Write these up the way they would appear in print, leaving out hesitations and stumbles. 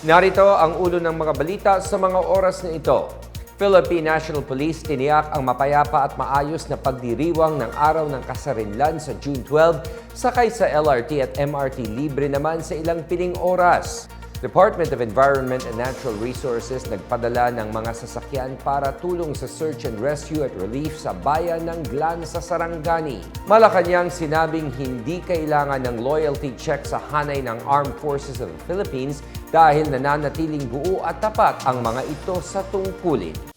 Narito ang ulo ng mga balita sa mga oras na ito. Philippine National Police tiniyak ang mapayapa at maayos na pagdiriwang ng Araw ng Kasarinlan sa June 12, sakay sa LRT at MRT libre naman sa ilang piling oras. Department of Environment and Natural Resources nagpadala ng mga sasakyan para tulong sa search and rescue at relief sa bayan ng Glan sa Sarangani. Malacanang sinabing hindi kailangan ng loyalty check sa hanay ng Armed Forces of the Philippines dahil nananatiling buo at tapat ang mga ito sa tungkulin.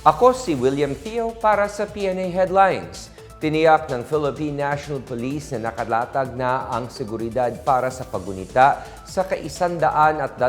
Ako si William Theo para sa PNA Headlines. Tiniyak ng Philippine National Police na nakalatag na ang seguridad para sa paggunita sa ka-128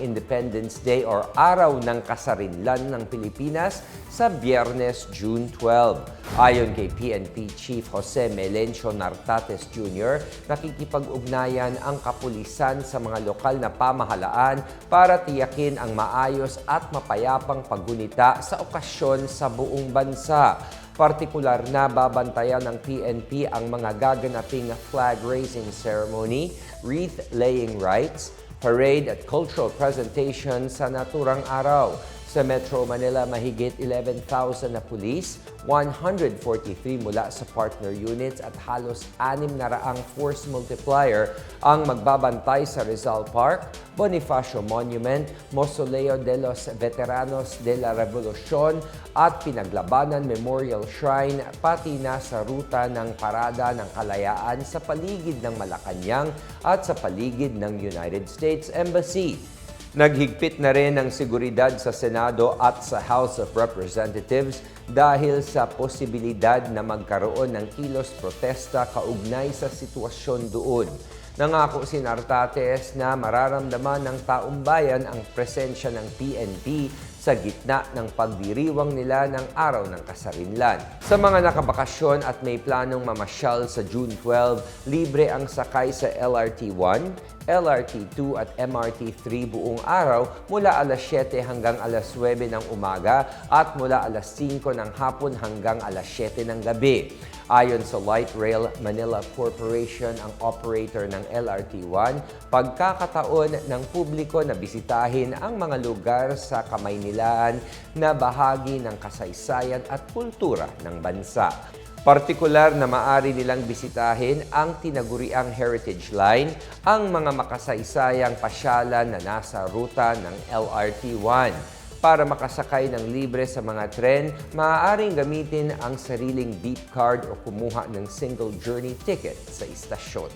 Independence Day or Araw ng Kasarinlan ng Pilipinas sa Biyernes, June 12. Ayon kay PNP Chief Jose Melencio Nartates Jr., nakikipag-ugnayan ang kapulisan sa mga lokal na pamahalaan para tiyakin ang maayos at mapayapang paggunita sa okasyon sa buong bansa. Partikular na babantayan ng PNP ang mga gaganaping flag-raising ceremony, wreath-laying rites, parade at cultural presentation sa naturang araw. Sa Metro Manila, mahigit 11,000 na pulis, 143 mula sa partner units at halos 600 force multiplier ang magbabantay sa Rizal Park, Bonifacio Monument, Mausoleo de los Veteranos de la Revolucion at Pinaglabanan Memorial Shrine, pati na sa ruta ng Parada ng Kalayaan sa paligid ng Malacanang at sa paligid ng United States Embassy. Naghigpit na rin ang seguridad sa Senado at sa House of Representatives dahil sa posibilidad na magkaroon ng kilos protesta kaugnay sa sitwasyon doon. Nangako si Nartates na mararamdaman ng taong bayan ang presensya ng PNP sa gitna ng pagdiriwang nila ng Araw ng Kasarinlan. Sa mga nakabakasyon at may planong mamasyal sa June 12, libre ang sakay sa LRT 1, LRT 2 at MRT 3 buong araw mula alas 7 hanggang alas 9 ng umaga at mula alas 5 ng hapon hanggang alas 7 ng gabi. Ayon sa Light Rail Manila Corporation, ang operator ng LRT 1, pagkakataon ng publiko na bisitahin ang mga lugar sa Kamaynilaan na bahagi ng kasaysayan at kultura ng bansa. Partikular na maaari nilang bisitahin ang tinaguriang Heritage Line, ang mga makasaysayang pasyalan na nasa ruta ng LRT 1. Para makasakay ng libre sa mga tren, maaaring gamitin ang sariling beep card o kumuha ng single journey ticket sa istasyon.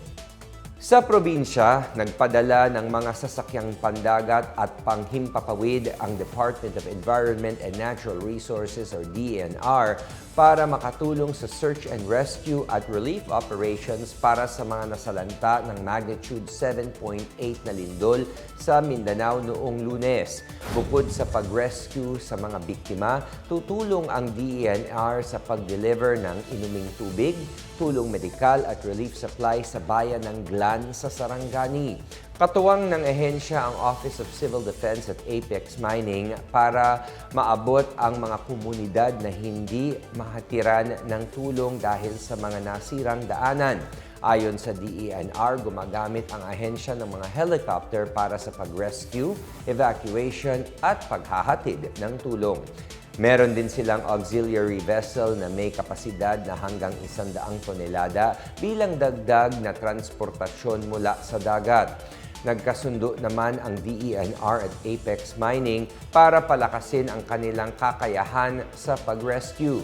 Sa probinsya, nagpadala ng mga sasakyang pandagat at panghimpapawid ang Department of Environment and Natural Resources or DENR para makatulong sa search and rescue at relief operations para sa mga nasalanta ng magnitude 7.8 na lindol sa Mindanao noong Lunes. Bukod sa pag-rescue sa mga biktima, tutulong ang DENR sa pag-deliver ng inuming tubig, tulong medikal at relief supply sa bayan ng Glan sa Sarangani. Katuwang ng ehensya ang Office of Civil Defense at Apex Mining para maabot ang mga komunidad na hindi mahatiran ng tulong dahil sa mga nasirang daanan. Ayon sa DENR, gumagamit ang ahensya ng mga helicopter para sa pag-rescue, evacuation at paghahatid ng tulong. Meron din silang auxiliary vessel na may kapasidad na hanggang 100 tonelada bilang dagdag na transportasyon mula sa dagat. Nagkasundo naman ang DENR at Apex Mining para palakasin ang kanilang kakayahan sa pag-rescue.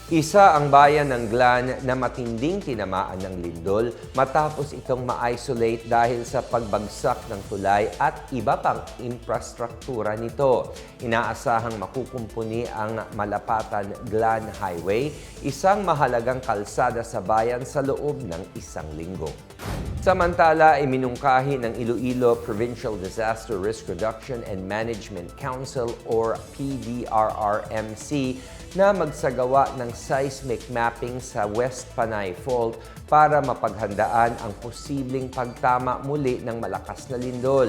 Isa ang bayan ng Glan na matinding tinamaan ng lindol matapos itong ma-isolate dahil sa pagbagsak ng tulay at iba pang infrastruktura nito. Inaasahang makukumpuni ang Malapatan Glan Highway, isang mahalagang kalsada sa bayan sa loob ng isang linggo. Samantala, iminungkahi ng Iloilo Provincial Disaster Risk Reduction and Management Council or PDRRMC na magsagawa ng seismic mapping sa West Panay Fault para mapaghandaan ang posibleng pagtama muli ng malakas na lindol.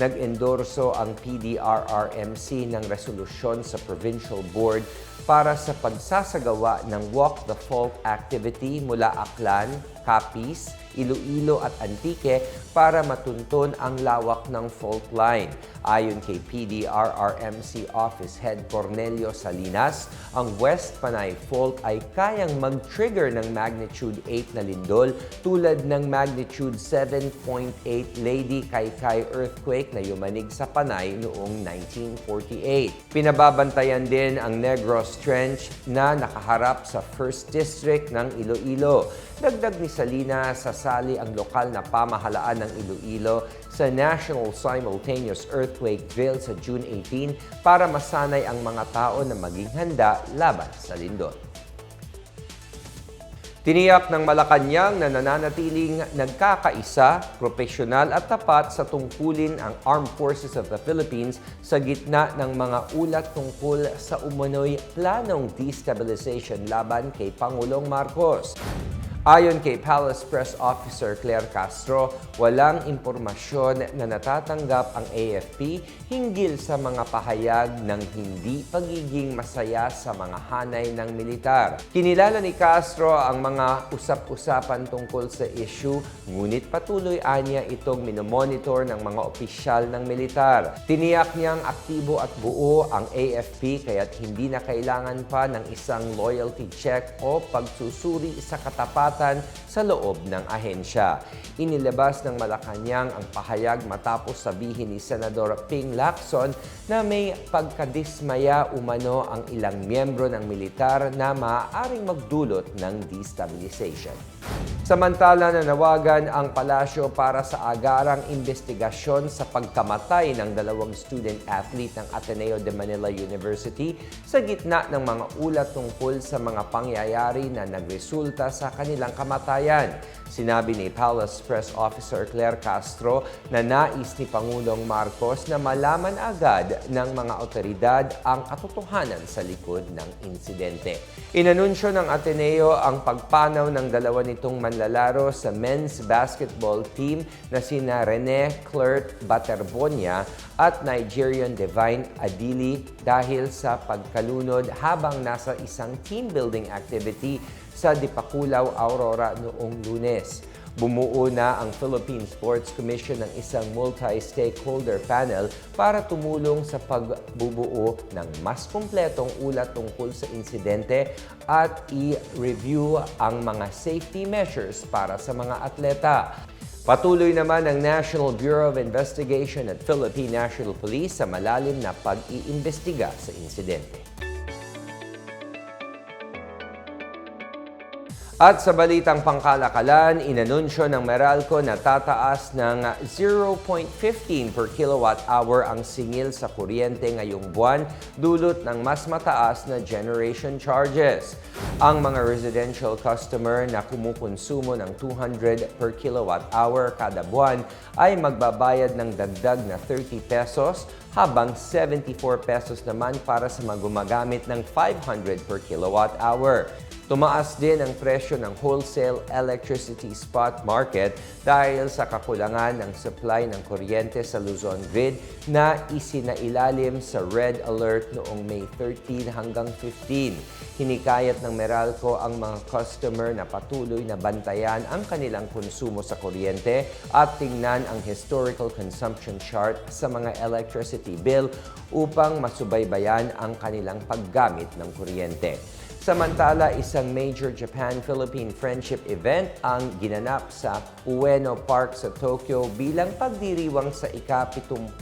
Nag-endorso ang PDRRMC ng resolusyon sa Provincial Board para sa pagsasagawa ng Walk the Fault activity mula Aklan, Capiz, Iloilo at Antique para matunton ang lawak ng fault line. Ayon kay PDRRMC Office Head Cornelio Salinas, ang West Panay Fault ay kayang mag-trigger ng magnitude 8 na lindol tulad ng magnitude 7.8 Lady Kaykay earthquake na yumanig sa Panay noong 1948. Pinababantayan din ang Negros Trench na nakaharap sa 1st District ng Iloilo. Dagdag ni Salinas, sasali ang lokal na pamahalaan ng Iloilo sa National Simultaneous Earthquake Drill sa June 18 para masanay ang mga tao na maging handa laban sa lindol. Tiniyak ng Malacanang na nananatiling nagkakaisa, propesyonal at tapat sa tungkulin ang Armed Forces of the Philippines sa gitna ng mga ulat tungkol sa umano'y planong destabilization laban kay Pangulong Marcos. Ayon kay Palace Press Officer Claire Castro, walang impormasyon na natatanggap ang AFP hinggil sa mga pahayag ng hindi pagiging masaya sa mga hanay ng militar. Kinilala ni Castro ang mga usap-usapan tungkol sa issue, ngunit patuloy anya itong minomonitor ng mga opisyal ng militar. Tiniyak niyang aktibo at buo ang AFP kaya't hindi na kailangan pa ng isang loyalty check o pagsusuri sa katapatan sa loob ng ahensya. Inilabas ng Malacanang ang pahayag matapos sabihin ni Senador Ping Lacson na may pagkadismaya umano ang ilang miyembro ng militar na maaaring magdulot ng destabilization. Samantala, nanawagan ang palasyo para sa agarang investigasyon sa pagkamatay ng 2 student athlete ng Ateneo de Manila University sa gitna ng mga ulat tungkol sa mga pangyayari na nagresulta sa kanilang kamatayan. Sinabi ni Palace Press Officer Claire Castro na nais ni Pangulong Marcos na malaman agad ng mga otoridad ang katotohanan sa likod ng insidente. Inanunsyo ng Ateneo ang pagpanaw ng 2 nitong manlalaro sa men's basketball team na sina Rene Clert Baterbonia at Nigerian Divine Adili dahil sa pagkalunod habang nasa isang team building activity sa Dipakulaw, Aurora noong Lunes. Bumuo na ang Philippine Sports Commission ng isang multi-stakeholder panel para tumulong sa pagbubuo ng mas kumpletong ulat tungkol sa insidente at i-review ang mga safety measures para sa mga atleta. Patuloy naman ang National Bureau of Investigation at Philippine National Police sa malalim na pag-iimbestiga sa insidente. At sa balitang pangkalakalan, inanunsyo ng Meralco na tataas ng 0.15 per kilowatt-hour ang singil sa kuryente ngayong buwan dulot ng mas mataas na generation charges. Ang mga residential customer na kumukonsumo ng 200 per kilowatt-hour kada buwan ay magbabayad ng dagdag na 30 pesos habang 74 pesos naman para sa mga gumagamit ng 500 per kilowatt-hour. Tumaas din ang presyo ng wholesale electricity spot market dahil sa kakulangan ng supply ng kuryente sa Luzon Grid na isinailalim sa Red Alert noong May 13 hanggang 15. Hinikayat ng Meralco ang mga customer na patuloy na bantayan ang kanilang konsumo sa kuryente at tingnan ang historical consumption chart sa mga electricity bill upang masubaybayan ang kanilang paggamit ng kuryente. Samantala, isang major Japan-Philippine friendship event ang ginanap sa Ueno Park sa Tokyo bilang pagdiriwang sa ika-70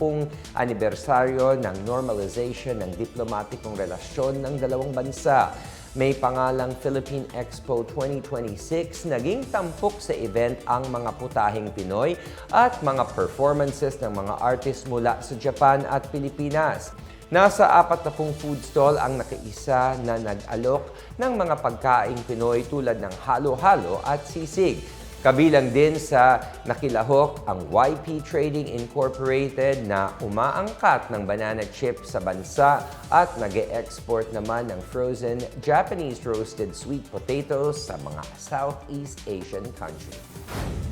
anibersaryo ng normalization ng diplomatikong relasyon ng dalawang bansa. May pangalang Philippine Expo 2026, naging tampok sa event ang mga putahing Pinoy at mga performances ng mga artist mula sa Japan at Pilipinas. Nasa 40 food stall ang nakaisa na nag-alok ng mga pagkaing Pinoy tulad ng halo-halo at sisig. Kabilang din sa nakilahok ang YP Trading Incorporated na umaangkat ng banana chip sa bansa at nag-e-export naman ng frozen Japanese roasted sweet potatoes sa mga Southeast Asian country.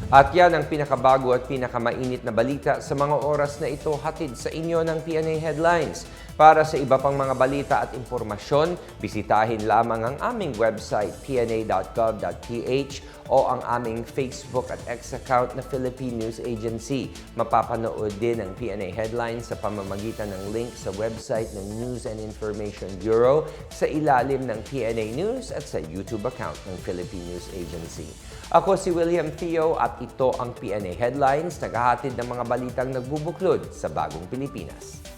At yan ang pinakabago at pinakamainit na balita sa mga oras na ito, hatid sa inyo ng PNA Headlines. Para sa iba pang mga balita at impormasyon, bisitahin lamang ang aming website pna.gov.ph o ang aming Facebook at X account na Philippine News Agency. Mapapanood din ang PNA Headlines sa pamamagitan ng link sa website ng News and Information Bureau sa ilalim ng PNA News at sa YouTube account ng Philippine News Agency. Ako si William Theo at ito ang PNA Headlines, naghahatid ng mga balitang nagbubuklod sa bagong Pilipinas.